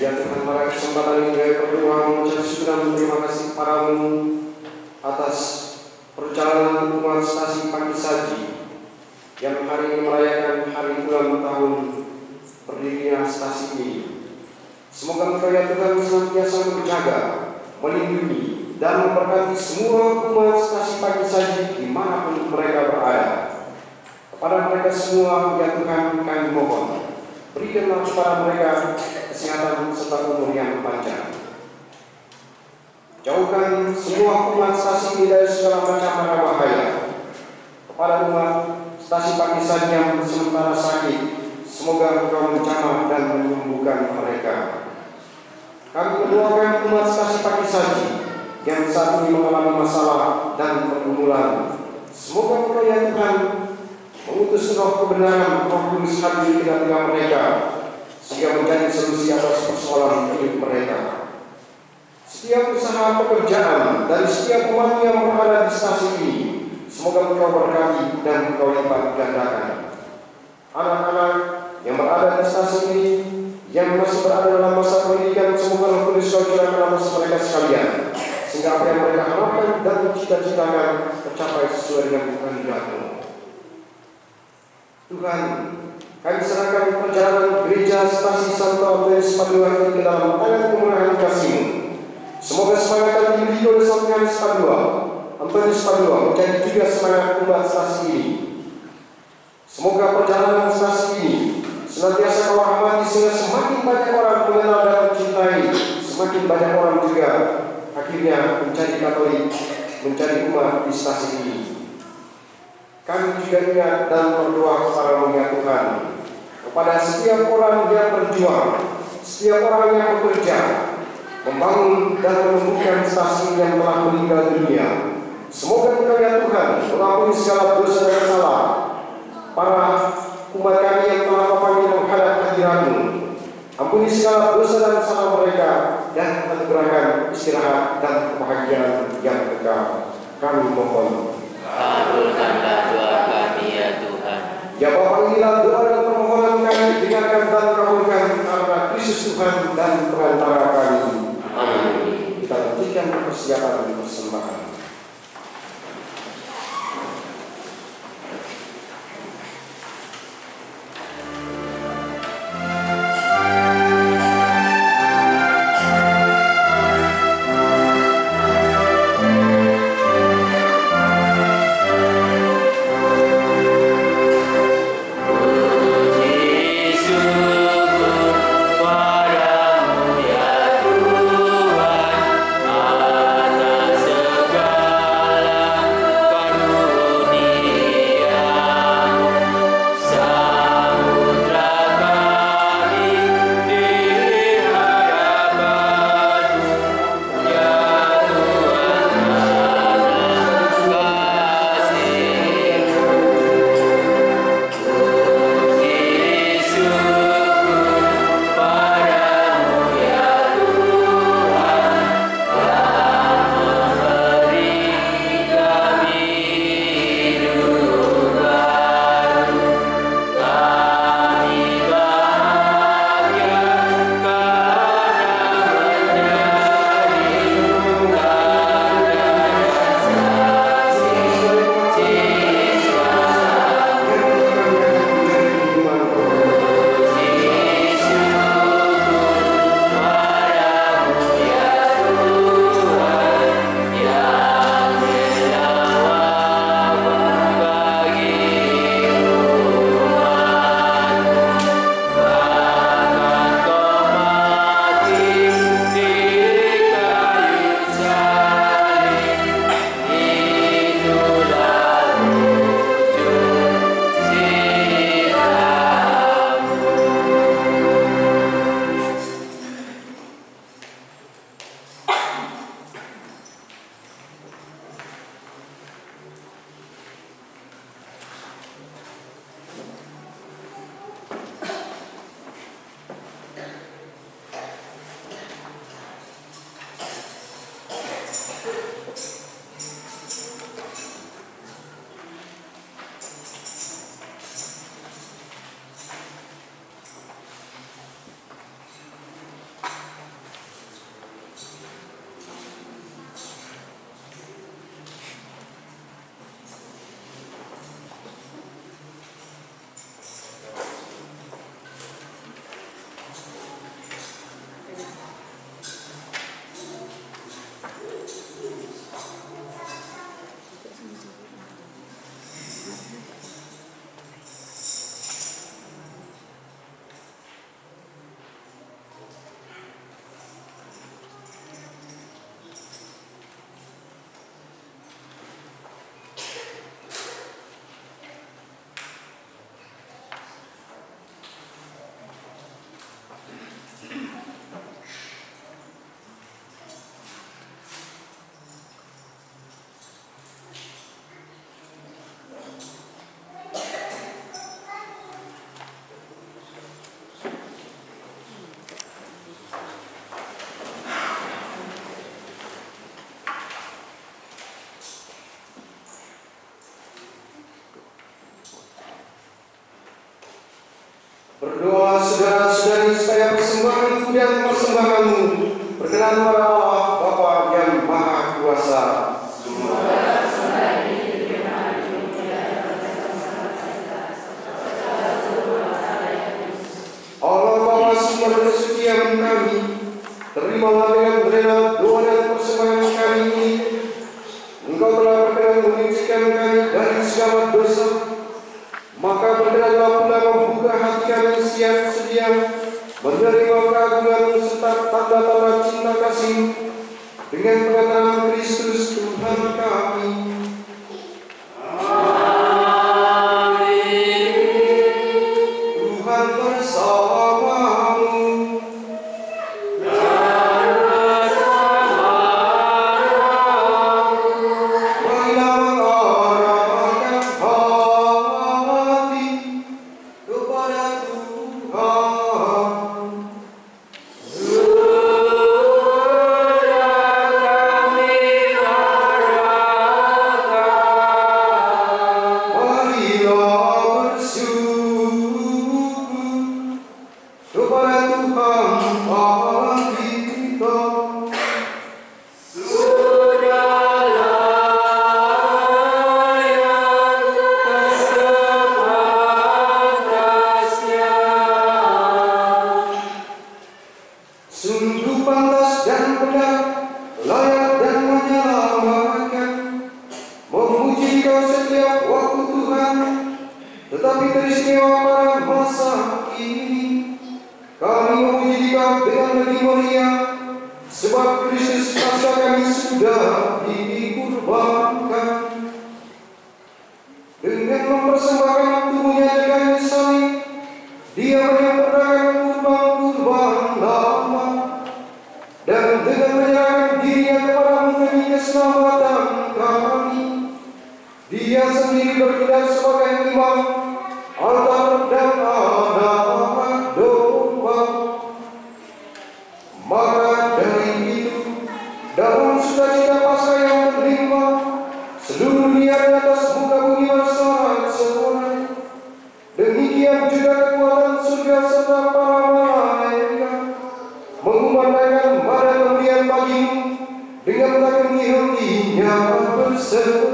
Ya Tuhan, pada kesempatan ini kami berdoa mengucap syukur dan terima kasih kepadamu atas perjalanan umat stasi Pagi Saji yang hari ini merayakan hari ulang tahun berdirinya stasi ini. Semoga Engkau ya Tuhan senantiasa menjaga, melindungi, dan memberkati semua umat stasi Pagi Saji dimanapun mereka berada. Kepada mereka semua ya Tuhan kami mohon, berikanlah kepada mereka kesehatan serta umur yang panjang. Jauhkan semua umat stasi ini dari segala macam mara bahaya. Kepada umat stasi Pagi Saji yang sementara sakit, semoga Engkau menjamah dan menyembuhkan mereka. Kami mendoakan umat stasi Pagi Saji yang saat ini mengalami masalah dan pergumulan. Semoga Engkau ya Tuhan mengutus roh kebenaran, Roh Kudus hadir di tengah mereka, sehingga menjadi solusi atas persoalan hidup mereka. Setiap usaha pekerjaan dari setiap umat yang berada di stasi ini, semoga Engkau berkati dan Engkau lipat gandakan. Anak-anak yang berada di stasi ini, yang masih berada dalam masa pendidikan, semoga Roh Kudus Kau curahkan atas mereka sekalian, sehingga apa yang mereka harapkan dan cita-citakan tercapai sesuai dengan kehendak-Mu. Tuhan, kami serahkan perjalanan gereja stasi Santo Antonius Padua ini ke dalam tangan kemurahan kasih-Mu. Semoga semangat yang dimiliki oleh Santo Antonius Padua menjadi juga semangat umat stasi ini. Semoga perjalanan stasi ini senantiasa Kau rahmati sehingga semakin banyak orang mengenal dan mencintai, semakin banyak orang juga akhirnya menjadi Katolik, menjadi umat di stasi ini. Kami juga ingat dan berdoa kepada-Mu ya Tuhan, kepada setiap orang yang berjuang, setiap orang yang bekerja, membangun dan menumbuhkan stasi yang telah meninggal dunia. Semoga Engkau ya Tuhan mengampuni segala dosa dan salah para umat kami yang telah memanggil menghadap hadirat-Mu. Ampuni segala dosa dan salah mereka, dan anugerahkan istirahat dan kebahagiaan yang kekal. Kami mohon. Kabulkanlah doa kami ya Tuhan. Ya Bapa, inilah doa dan permohonan kami, dengarkan dan kabulkan karena Kristus Tuhan dan perantara kami. Amin. Kita lanjutkan persiapan persembahan. Padamu ya Tuhan, Berdoa saudara-saudari supaya persembahanku dan persembahanmu berkenan pada Allah Bapa yang Maha Kuasa. Allah Bapa sumber kesucian kami, terimalah dengan rela doa dan persembahan kami ini. Engkau telah berkenan menyucikan kami dari segala dosa, maka berkenanlah pula membuka hati kami siap sedia menerima keagungan serta tanda-tanda cinta kasih dengan pengenalan Kristus Tuhan kami. Tuhan bersamamu. Sungguh pantas dan benar, layak dan menyelamatkan, memuji Kau setiap waktu Tuhan. Tetapi teristimewa pada masa ini, kami memuji Kau dengan lebih mulia, sebab Kristus Paskah kami sudah dikurbankan. Dengan mempersembahkan tubuhnya di kayu salib, Dia menyempurnakan kurban-kurban lama, dan dengan menyerahkan dirinya kepada demi keselamatan kami, Dia sendiri bertindak sebagai imam, altar dan anak domba. Maka dari itu, dalam sukacita Paskah yang berlimpah, seluruh dunia di atas muka bumi bersorak-sorai. Demikian juga kekuatan surga serta para malaikat mengumandangkan pada pemberian pagi-Mu dengan takun hentinya berseru.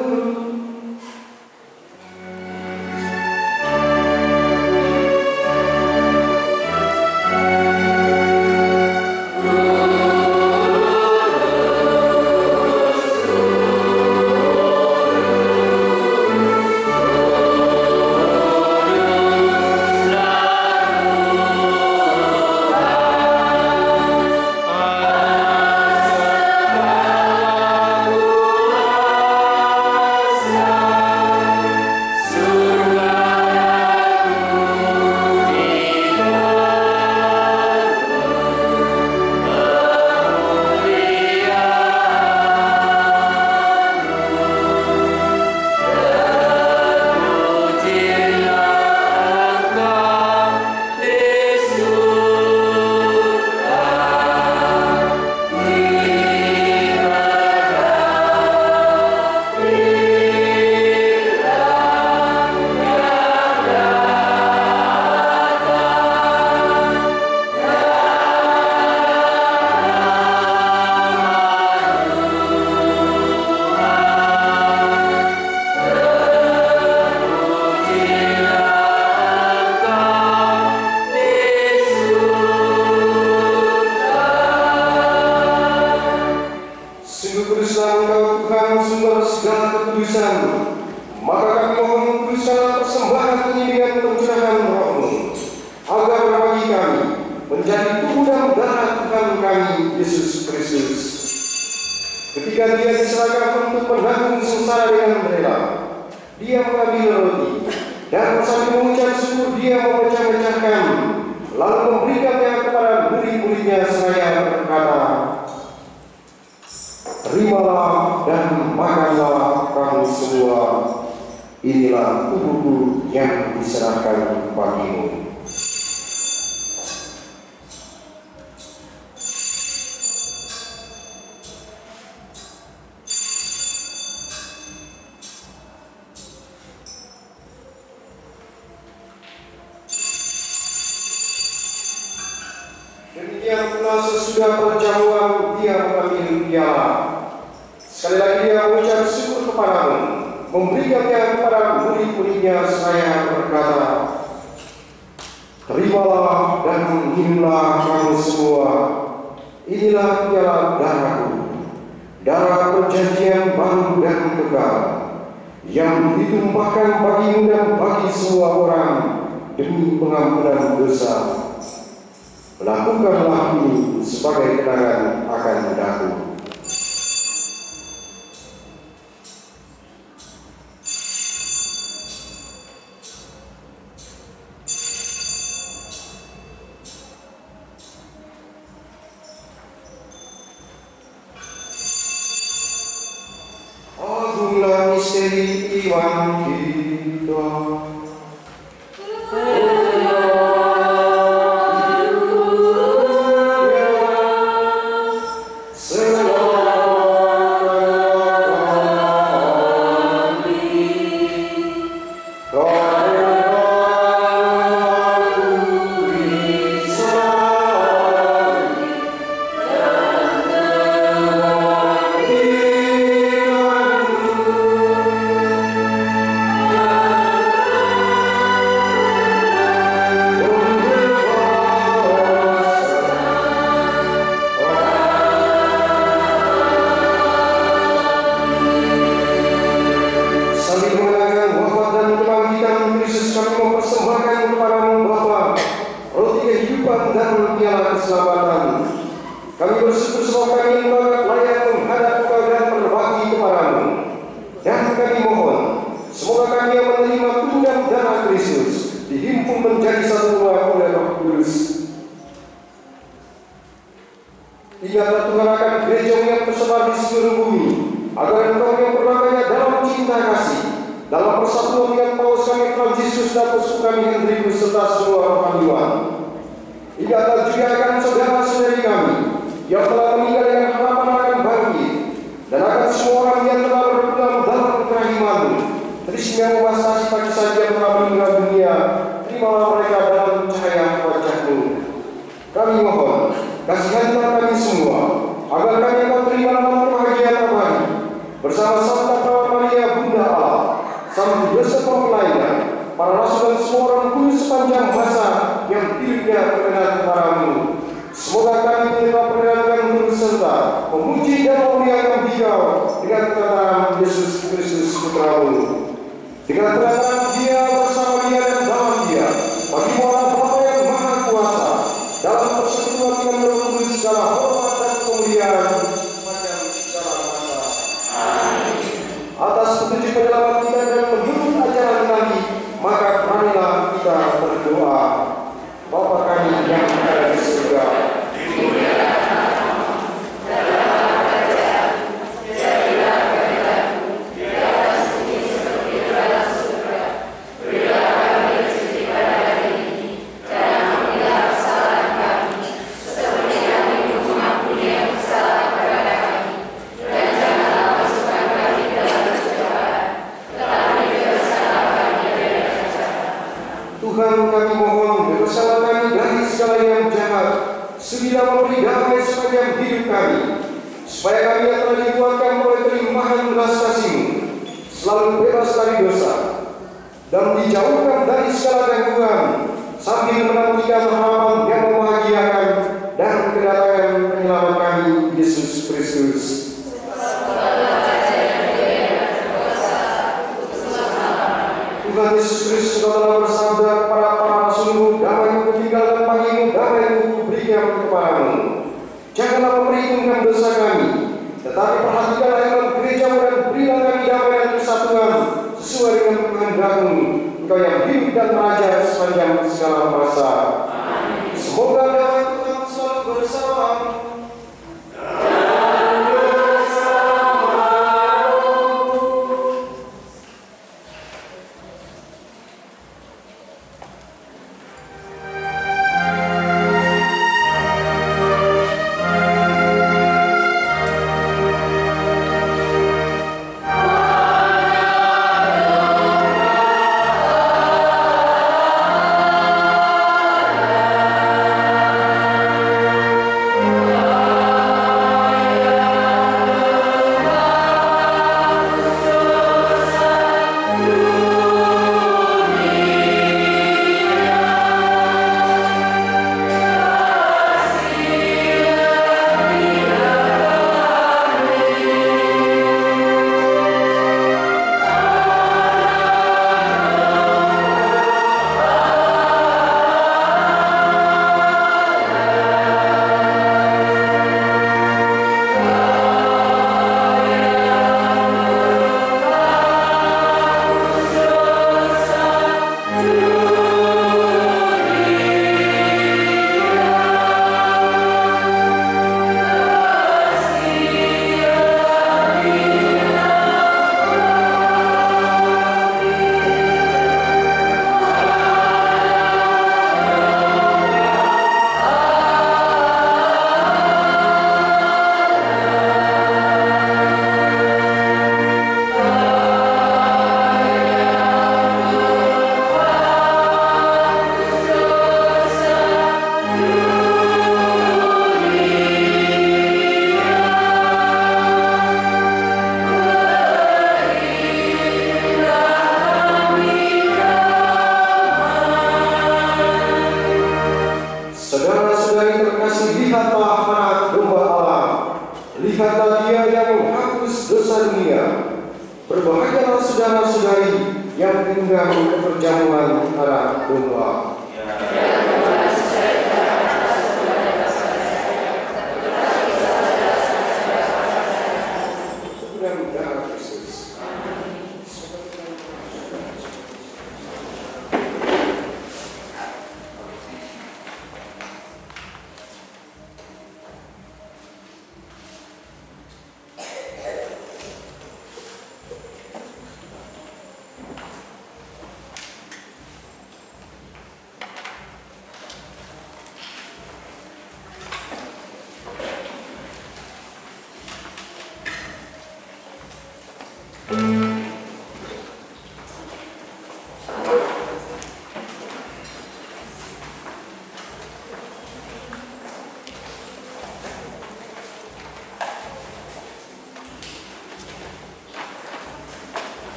Maka kami mohon kuduskan persembahan ini dengan pencurahan Roh-Mu, agar bagi kami menjadi tubuh dan darah Tuhan kami Yesus Kristus. Ketika Dia diserahkan untuk menanggung sengsara dengan rela, Dia mengambil roti dan sambil mengucap syukur Dia memecah-mecahkan, lalu memberikannya kepada murid-muridnya seraya berkata, "Terimalah dan makanlah kamu semua, inilah tubuhku yang diserahkan bagimu." Demikian pula sesudah perjamuan dia mengambil piala. Sekali lagi dia mengucap syukur kepadamu, memberikannya kepada murid-muridnya seraya berkata, "Terimalah dan minumlah kamu semua. Inilah piala darahku, darah perjanjian baru dan kekal, yang ditumpahkan bagimu dan bagi semua orang demi pengampunan dosa. Lakukanlah ini sebagai kenangan akan aku." Agunglah misteri iman kita. Ingatlah Tuhan akan gereja yang tersebar di seluruh bumi, agar engkau yang berlaganya dalam cinta kasih, dalam persatuan dengan Paus kami Fransiskus dan Uskup kami Hendrikus serta semua rohaniwan. Ingatlah juga akan saudara-saudari kami yang telah meninggal dengan harapan akan bangkit, dan akan semua orang yang telah berpulang dalam kerahiman-Mu. Terusnya membasahi bagi saja yang telah meninggal dunia, terimalah mereka dalam cahaya wajah-Mu. Kami mohon, kasihanlah kami semua, agar kami dapat terima dalam kebahagiaan abadi bersama Santa Perawan Maria Bunda Allah, Sang Yosef Pelayan, para rasul dan semua orang kudus sepanjang masa yang hidupnya berkenan kepadamu. Semoga kami tetap berkenan terus serta memuji dan memuliakan Dia dengan keterangan Yesus Kristus Putra-Mu. Dengan keterangan Dia bersama Dia dan dalam Dia, bagi Allah Bapa yang Maha Kuasa, dalam persekutuan dengan Roh Kudus segala hormat dan kemuliaan sepanjang segala masa. Amin. Atas petunjuk penyelamat kita dan menurut ajaran Nabi, maka beranilah kita berdoa. Bapa kami yang ada di surga, Tuhan kami mohon, bebaskanlah kami dari segala yang jahat, sedialah memberi damai sepanjang hidup kami, supaya kami yang telah dikuatkan oleh kelimpahan belas kasih-Mu selalu bebas dari dosa dan dijauhkan dari segala gangguan, sambil menantikan harapan yang membahagiakan dan kedatangan penyelamat kami, Yesus Kristus. Tuhan Yesus Kristus telah bersabda kepada para rasul-Mu, damai-Ku tinggalkan bagimu, damai-Ku berikan kepadamu. Janganlah memperhitungkan dosa kami, tetapi perhatikanlah iman gereja-Mu dan berilah kami damai dan kesatuan sesuai dengan kehendak-Mu, Engkau yang hidup dan raja sepanjang segala masa. Semoga damai Tuhan selalu bersamamu. perjamuan darah domba. Dan darah Kristus.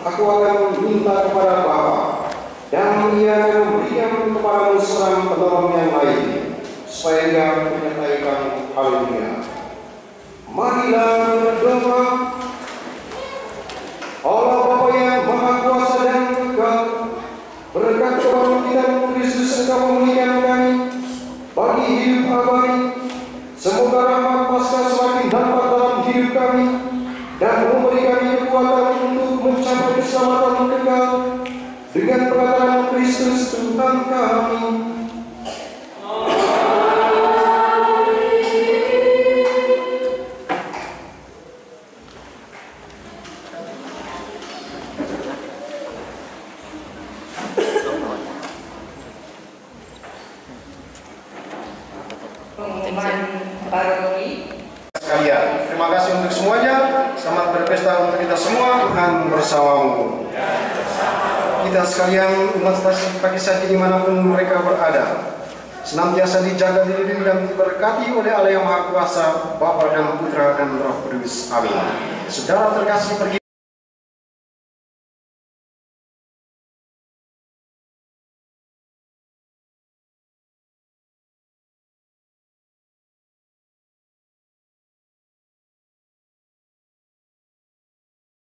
aku akan minta kepada Bapa, dan Ia akan memberikan kepadamu seorang penolong yang lain, supaya Ia menyertai kamu. Haleluya. Marilah berdoa. Allah Bapa yang Maha Kuasa dan Kekal, berkat kebangkitan Kristus Engkau memulihkan kami bagi hidup abadi. Semoga rahmat Paskah semakin dapat dalam hidup kami dan memberi kami kekuatan untuk mencapai keselamatan kekal dengan pengajaran Kristus Tuhan kami. Pengumuman paroki. Sekalian, terima kasih untuk semuanya. Selamat berpesta untuk kita semua. Tuhan bersamamu. Kita sekalian umat stasiun pagi saja dimanapun mereka berada, senantiasa dijaga, dilindungi dan diberkati oleh Allah yang Maha Kuasa, Bapa dan Putra dan Roh Kudus. Amin. Saudara terkasih, pergi